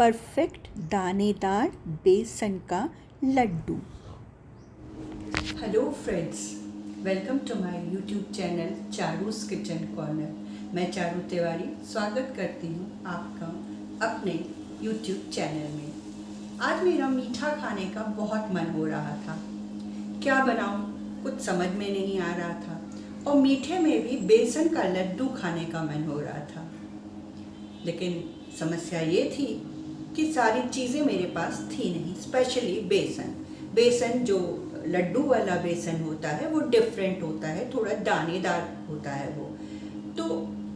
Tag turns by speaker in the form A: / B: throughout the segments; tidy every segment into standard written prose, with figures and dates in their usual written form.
A: Perfect दानेदार बेसन का laddu.
B: Hello friends, welcome to my YouTube channel Charu's kitchen corner. मैं चारू तिवारी स्वागत करती हूँ आपका अपने यूट्यूब चैनल में। आज मेरा मीठा खाने का बहुत मन हो रहा था, क्या बनाऊँ कुछ समझ में नहीं आ रहा था, और मीठे में भी बेसन का लड्डू खाने का मन हो रहा था। लेकिन समस्या ये थी कि सारी चीज़ें मेरे पास थी नहीं, स्पेशली बेसन जो लड्डू वाला बेसन होता है वो डिफरेंट होता है, थोड़ा दानेदार होता है वो। तो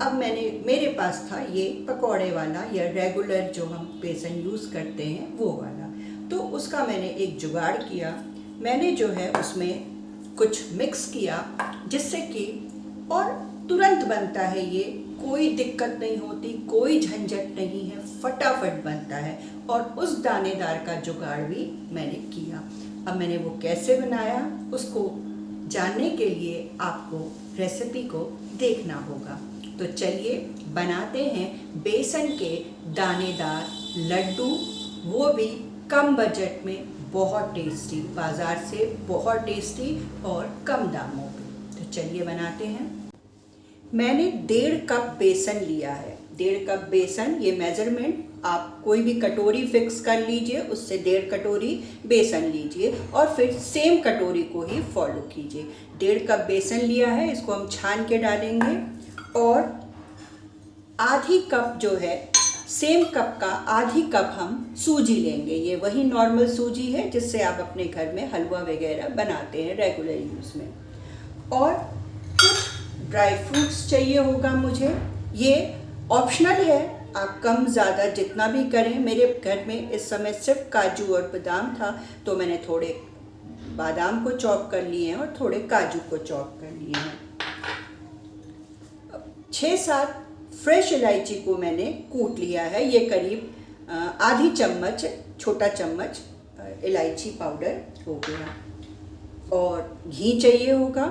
B: अब मेरे पास था ये पकौड़े वाला या रेगुलर जो हम बेसन यूज़ करते हैं वो वाला। तो उसका मैंने एक जुगाड़ किया, मैंने जो है उसमें कुछ मिक्स किया जिससे कि और तुरंत बनता है ये, कोई दिक्कत नहीं होती, कोई झंझट नहीं है, फटाफट बनता है। और उस दानेदार का जुगाड़ भी मैंने किया। अब मैंने वो कैसे बनाया उसको जानने के लिए आपको रेसिपी को देखना होगा। तो चलिए बनाते हैं बेसन के दानेदार लड्डू, वो भी कम बजट में, बहुत टेस्टी, बाज़ार से बहुत टेस्टी और कम दामों पे। तो चलिए बनाते हैं। मैंने 1.5 कप बेसन लिया है। 1.5 कप बेसन, ये मेज़रमेंट आप कोई भी कटोरी फिक्स कर लीजिए, उससे 1.5 कटोरी बेसन लीजिए और फिर सेम कटोरी को ही फॉलो कीजिए। 1.5 कप बेसन लिया है, इसको हम छान के डालेंगे। और आधी कप जो है, सेम कप का आधी कप हम सूजी लेंगे। ये वही नॉर्मल सूजी है जिससे आप अपने घर में हलवा वगैरह बनाते हैं रेगुलर यूज़ में। और कुछ ड्राई फ्रूट्स चाहिए होगा मुझे, ये ऑप्शनल है, आप कम ज़्यादा जितना भी करें। मेरे घर में इस समय सिर्फ काजू और बादाम था, तो मैंने थोड़े बादाम को चॉप कर लिए हैं और थोड़े काजू को चॉप कर लिए हैं। 6-7 फ्रेश इलायची को मैंने कूट लिया है, ये करीब आधी चम्मच, छोटा चम्मच इलायची पाउडर हो गया। और घी चाहिए होगा,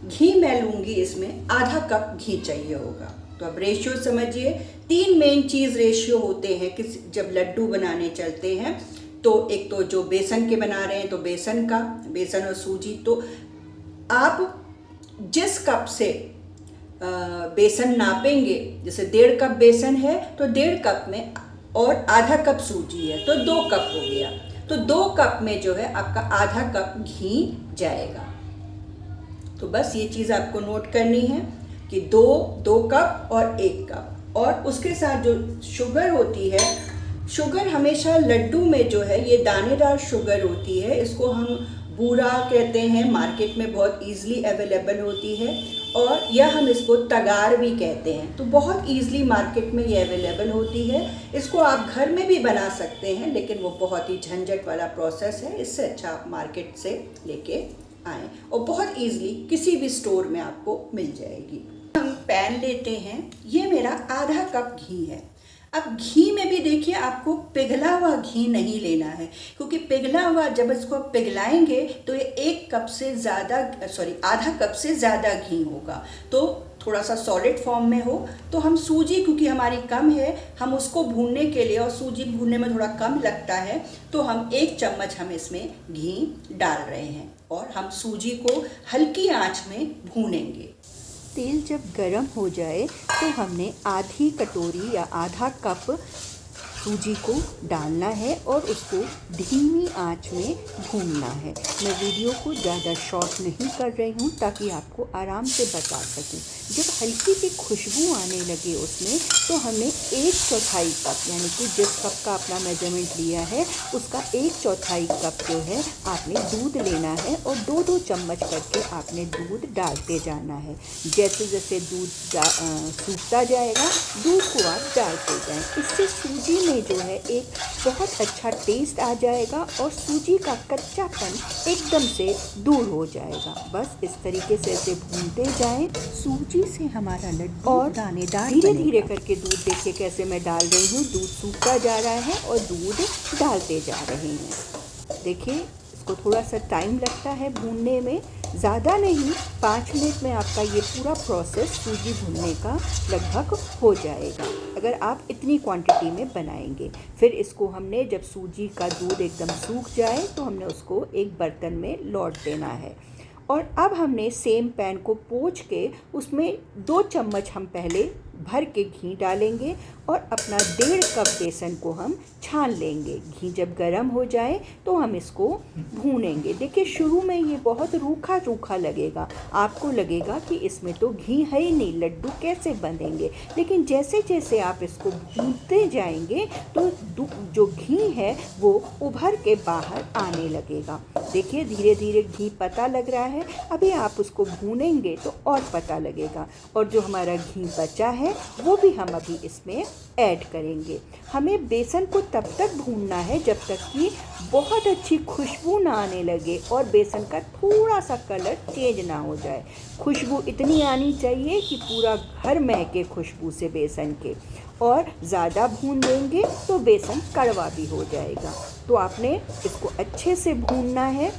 B: घी मैं लूँगी, इसमें आधा कप घी चाहिए होगा। तो अब रेशियो समझिए, 3 मेन चीज़ रेशियो होते हैं कि जब लड्डू बनाने चलते हैं। तो एक तो जो बेसन के बना रहे हैं तो बेसन और सूजी। तो आप जिस कप से बेसन नापेंगे, जैसे 1.5 कप बेसन है तो 1.5 कप में, और आधा कप सूजी है तो 2 कप हो गया। तो 2 कप में जो है आपका आधा कप घी जाएगा। तो बस ये चीज़ आपको नोट करनी है कि 2 कप और 1 कप। और उसके साथ जो शुगर होती है, शुगर हमेशा लड्डू में जो है ये दानेदार शुगर होती है, इसको हम बूरा कहते हैं, मार्केट में बहुत ईज़िली अवेलेबल होती है। और यह हम इसको तगार भी कहते हैं, तो बहुत ईज़िली मार्केट में ये अवेलेबल होती है। इसको आप घर में भी बना सकते हैं, लेकिन वो बहुत ही झंझट वाला प्रोसेस है, इससे अच्छा आप मार्केट से लेके आएँ, और बहुत ईज़िली किसी भी स्टोर में आपको मिल जाएगी। हम पैन लेते हैं, ये मेरा आधा कप घी है। अब घी में भी देखिए, आपको पिघला हुआ घी नहीं लेना है, क्योंकि पिघला हुआ जब इसको पिघलाएंगे तो ये आधा कप से ज़्यादा घी होगा। तो थोड़ा सा सॉलिड फॉर्म में हो। तो हम सूजी, क्योंकि हमारी कम है, हम उसको भूनने के लिए, और सूजी भूनने में थोड़ा कम लगता है, तो हम 1 चम्मच हम इसमें घी डाल रहे हैं और हम सूजी को हल्की आंच में भूनेंगे।
A: तेल जब गर्म हो जाए तो हमने आधी कटोरी या आधा कप सूजी को डालना है और उसको धीमी आंच में भूनना है। मैं वीडियो को ज़्यादा शॉर्ट नहीं कर रही हूँ ताकि आपको आराम से बता सकूँ। जब हल्की सी खुशबू आने लगे उसमें, तो हमने 1/4 कप, यानी कि जिस कप का अपना मेजरमेंट लिया है उसका 1/4 कप जो है आपने दूध लेना है, और 2-2 चम्मच करके आपने दूध डालते जाना है। जैसे जैसे दूध सूखता जाएगा, दूध को आप डालते जाएँ। इससे सूजी में जो है एक बहुत अच्छा टेस्ट आ जाएगा और सूजी का कच्चापन एकदम से दूर हो जाएगा। बस इस तरीके से इसे भूनते जाएं। सूजी से हमारा लड्डू और दानेदार धीरे धीरे करके दूध देखिए कैसे मैं डाल रही हूँ, दूध सूखता जा रहा है और दूध डालते जा रहे हैं। देखिए, इसको थोड़ा सा टाइम लगता है भूनने में, ज़्यादा नहीं, 5 मिनट में आपका ये पूरा प्रोसेस सूजी भूनने का लगभग हो जाएगा। अगर आप इतनी क्वांटिटी में बनाएंगे। फिर इसको हमने जब सूजी का दूध एकदम सूख जाए तो हमने उसको एक बर्तन में लौट देना है। और अब हमने सेम पैन को पोंछ के उसमें 2 चम्मच हम पहले भर के घी डालेंगे और अपना 1.5 कप बेसन को हम छान लेंगे। घी जब गर्म हो जाए तो हम इसको भूनेंगे। देखिए शुरू में ये बहुत रूखा रूखा लगेगा, आपको लगेगा कि इसमें तो घी है ही नहीं, लड्डू कैसे बनेंगे। लेकिन जैसे जैसे आप इसको भूनते जाएंगे तो जो घी है वो उभर के बाहर आने लगेगा। देखिए धीरे धीरे घी पता लग रहा है, अभी आप उसको भूनेंगे तो और पता लगेगा। और जो हमारा घी बचा है वो भी हम अभी इसमें ऐड करेंगे। हमें बेसन को तब तक भूनना है जब तक कि बहुत अच्छी खुशबू ना आने लगे और बेसन का थोड़ा सा कलर चेंज ना हो जाए। खुशबू इतनी आनी चाहिए कि पूरा घर महके खुशबू से बेसन के, और ज़्यादा भून देंगे तो बेसन कड़वा भी हो जाएगा। तो आपने इसको अच्छे से भूनना है।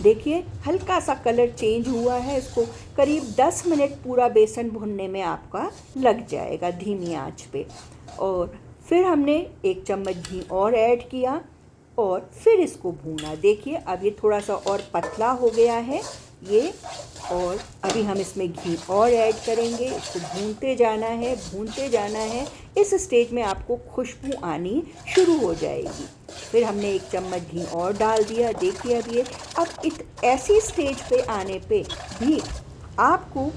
A: देखिए हल्का सा कलर चेंज हुआ है, इसको करीब 10 मिनट पूरा बेसन भुनने में आपका लग जाएगा धीमी आंच पे। और फिर हमने 1 चम्मच घी और ऐड किया और फिर इसको भूना। देखिए अब ये थोड़ा सा और पतला हो गया है ये, और अभी हम इसमें घी और ऐड करेंगे। इसको भूनते जाना है, भूनते जाना है। इस स्टेज में आपको खुशबू आनी शुरू हो जाएगी। फिर हमने 1 चम्मच घी और डाल दिया। देखिए अब ऐसी स्टेज पे आने पे भी आपको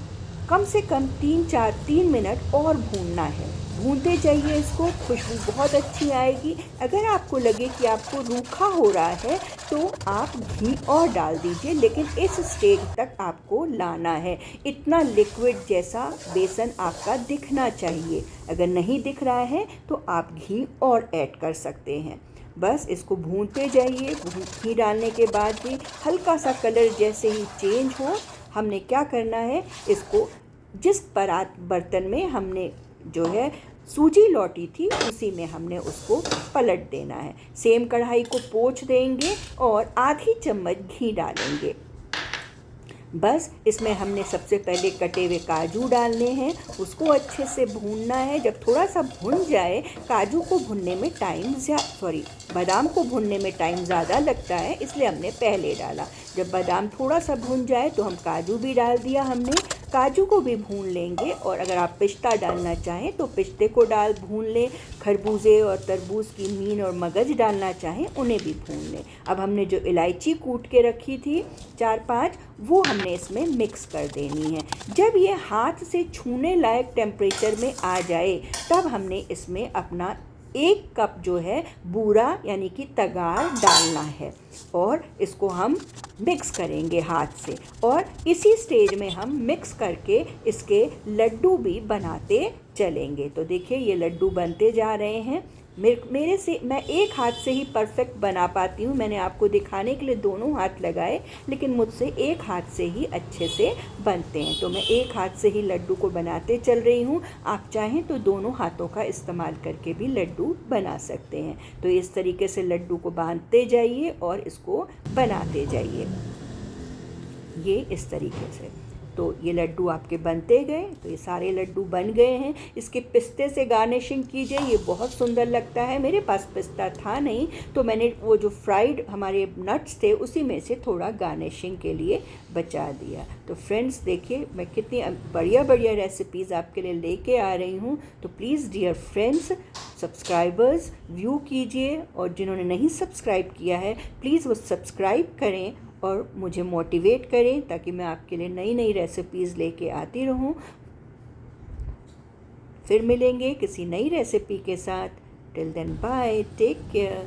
A: कम से कम 3 मिनट और भूनना है। भूनते जाइए इसको, खुशबू बहुत अच्छी आएगी। अगर आपको लगे कि आपको रूखा हो रहा है तो आप घी और डाल दीजिए, लेकिन इस स्टेज तक आपको लाना है। इतना लिक्विड जैसा बेसन आपका दिखना चाहिए। अगर नहीं दिख रहा है तो आप घी और ऐड कर सकते हैं। बस इसको भूनते जाइए। घी डालने के बाद भी हल्का सा कलर जैसे ही चेंज हो, हमने क्या करना है, इसको जिस बर्तन में हमने जो है सूजी लौटी थी उसी में हमने उसको पलट देना है। सेम कढ़ाई को पोंछ देंगे और आधी चम्मच घी डालेंगे। बस इसमें हमने सबसे पहले कटे हुए काजू डालने हैं, उसको अच्छे से भूनना है। जब थोड़ा सा भुन जाए, काजू को भुनने में बादाम को भुनने में टाइम ज़्यादा लगता है, इसलिए हमने पहले डाला। जब बादाम थोड़ा सा भुन जाए तो हम काजू भी डाल दिया हमने। काजू को भी भून लेंगे, और अगर आप पिस्ता डालना चाहें तो पिस्ते को भून लें। खरबूजे और तरबूज की मीन और मगज डालना चाहें उन्हें भी भून लें। अब हमने जो इलायची कूट के रखी थी 4-5, वो हमने इसमें मिक्स कर देनी है। जब ये हाथ से छूने लायक टेम्परेचर में आ जाए तब हमने इसमें अपना 1 कप जो है बूरा यानी कि तगार डालना है, और इसको हम मिक्स करेंगे हाथ से। और इसी स्टेज में हम मिक्स करके इसके लड्डू भी बनाते चलेंगे। तो देखिए ये लड्डू बनते जा रहे हैं। मैं एक हाथ से ही परफेक्ट बना पाती हूँ। मैंने आपको दिखाने के लिए दोनों हाथ लगाए, लेकिन मुझसे एक हाथ से ही अच्छे से बनते हैं। तो मैं एक हाथ से ही लड्डू को बनाते चल रही हूँ। आप चाहें तो दोनों हाथों का इस्तेमाल करके भी लड्डू बना सकते हैं। तो इस तरीके से लड्डू को बांधते जाइए और इसको बनाते जाइए, ये इस तरीके से। तो ये लड्डू आपके बनते गए। तो ये सारे लड्डू बन गए हैं। इसके पिस्ते से गार्निशिंग कीजिए, ये बहुत सुंदर लगता है। मेरे पास पिस्ता था नहीं तो मैंने वो जो फ्राइड हमारे नट्स थे उसी में से थोड़ा गार्निशिंग के लिए बचा दिया। तो फ्रेंड्स देखिए मैं कितनी बढ़िया बढ़िया रेसिपीज़ आपके लिए लेके आ रही हूँ। तो please dear friends, subscribers view कीजिए, और जिन्होंने नहीं सब्सक्राइब किया है प्लीज़ वो सब्सक्राइब करें और मुझे मोटिवेट करें, ताकि मैं आपके लिए नई नई रेसिपीज़ लेके आती रहूं। फिर मिलेंगे किसी नई रेसिपी के साथ। Till then bye, take care.